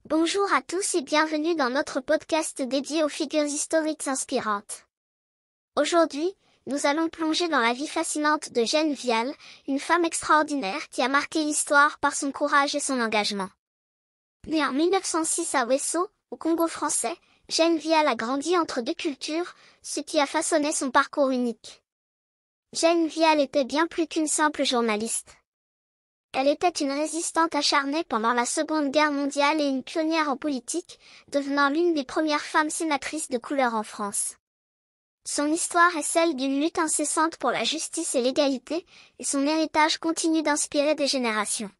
Bonjour à tous et bienvenue dans notre podcast dédié aux figures historiques inspirantes. Aujourd'hui, nous allons plonger dans la vie fascinante de Jeanne Vial, une femme extraordinaire qui a marqué l'histoire par son courage et son engagement. Née en 1906 à Ouesso, au Congo français, Jeanne Vial a grandi entre deux cultures, ce qui a façonné son parcours unique. Jeanne Vial était bien plus qu'une simple journaliste. Elle était une résistante acharnée pendant la Seconde Guerre mondiale et une pionnière en politique, devenant l'une des premières femmes sénatrices de couleur en France. Son histoire est celle d'une lutte incessante pour la justice et l'égalité, et son héritage continue d'inspirer des générations.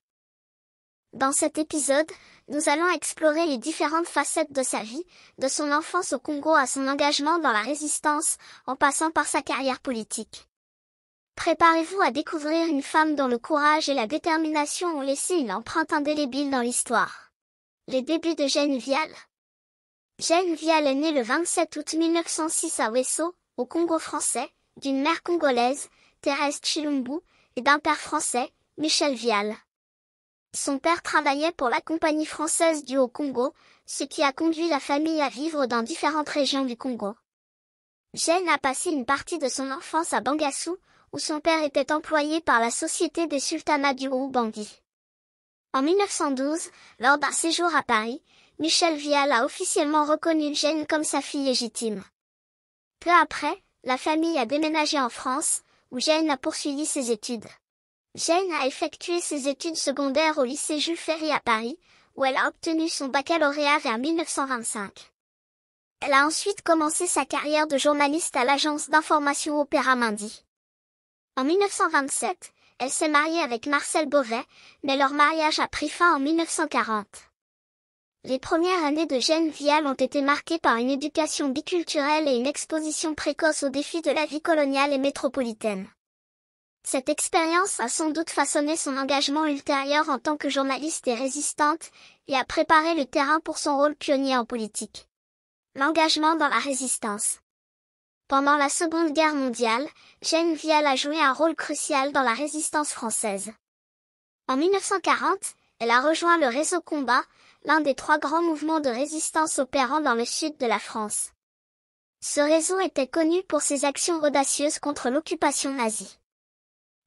Dans cet épisode, nous allons explorer les différentes facettes de sa vie, de son enfance au Congo à son engagement dans la résistance, en passant par sa carrière politique. Préparez-vous à découvrir une femme dont le courage et la détermination ont laissé une empreinte indélébile dans l'histoire. Les débuts de Jeanne Vial. Jeanne Vial est née le 27 août 1906 à Ouesso, au Congo français, d'une mère congolaise, Thérèse Tshilombo, et d'un père français, Michel Vial. Son père travaillait pour la Compagnie française du Haut-Congo, ce qui a conduit la famille à vivre dans différentes régions du Congo. Jeanne a passé une partie de son enfance à Bangassou, où son père était employé par la Société des Sultanats du Haut-Ubangi. En 1912, lors d'un séjour à Paris, Michel Vial a officiellement reconnu Jeanne comme sa fille légitime. Peu après, la famille a déménagé en France, où Jeanne a poursuivi ses études. Jeanne a effectué ses études secondaires au lycée Jules Ferry à Paris, où elle a obtenu son baccalauréat vers 1925. Elle a ensuite commencé sa carrière de journaliste à l'agence d'information Opéra Mundi. En 1927, elle s'est mariée avec Marcel Beauvais, mais leur mariage a pris fin en 1940. Les premières années de Jeanne Vial ont été marquées par une éducation biculturelle et une exposition précoce aux défis de la vie coloniale et métropolitaine. Cette expérience a sans doute façonné son engagement ultérieur en tant que journaliste et résistante, et a préparé le terrain pour son rôle pionnier en politique. L'engagement dans la résistance. Pendant la Seconde Guerre mondiale, Jeanne Vial a joué un rôle crucial dans la résistance française. En 1940, elle a rejoint le Réseau Combat, l'un des trois grands mouvements de résistance opérant dans le sud de la France. Ce réseau était connu pour ses actions audacieuses contre l'occupation nazie.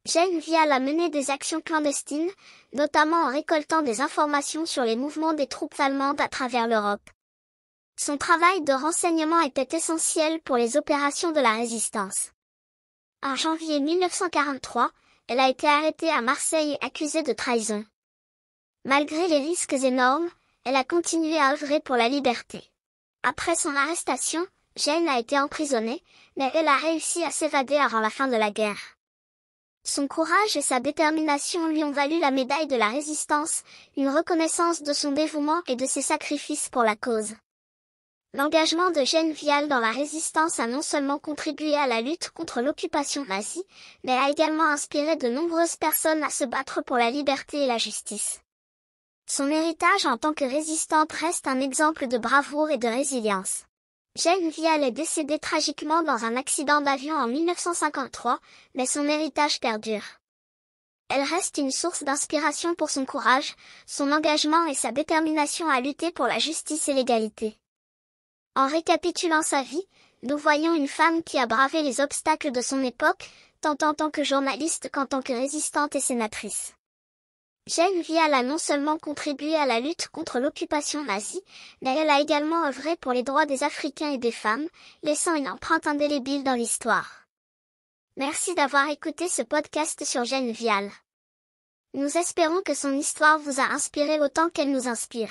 Jeanne Vial a mené des actions clandestines, notamment en récoltant des informations sur les mouvements des troupes allemandes à travers l'Europe. Son travail de renseignement était essentiel pour les opérations de la résistance. En janvier 1943, elle a été arrêtée à Marseille et accusée de trahison. Malgré les risques énormes, elle a continué à œuvrer pour la liberté. Après son arrestation, Jeanne a été emprisonnée, mais elle a réussi à s'évader avant la fin de la guerre. Son courage et sa détermination lui ont valu la médaille de la résistance, une reconnaissance de son dévouement et de ses sacrifices pour la cause. L'engagement de Jeanne Vial dans la résistance a non seulement contribué à la lutte contre l'occupation nazie, mais a également inspiré de nombreuses personnes à se battre pour la liberté et la justice. Son héritage en tant que résistante reste un exemple de bravoure et de résilience. Jeanne Vial est décédée tragiquement dans un accident d'avion en 1953, mais son héritage perdure. Elle reste une source d'inspiration pour son courage, son engagement et sa détermination à lutter pour la justice et l'égalité. En récapitulant sa vie, nous voyons une femme qui a bravé les obstacles de son époque, tant en tant que journaliste qu'en tant que résistante et sénatrice. Jeanne Vial a non seulement contribué à la lutte contre l'occupation nazie, mais elle a également œuvré pour les droits des Africains et des femmes, laissant une empreinte indélébile dans l'histoire. Merci d'avoir écouté ce podcast sur Jeanne Vial. Nous espérons que son histoire vous a inspiré autant qu'elle nous inspire.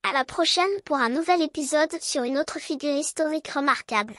À la prochaine pour un nouvel épisode sur une autre figure historique remarquable.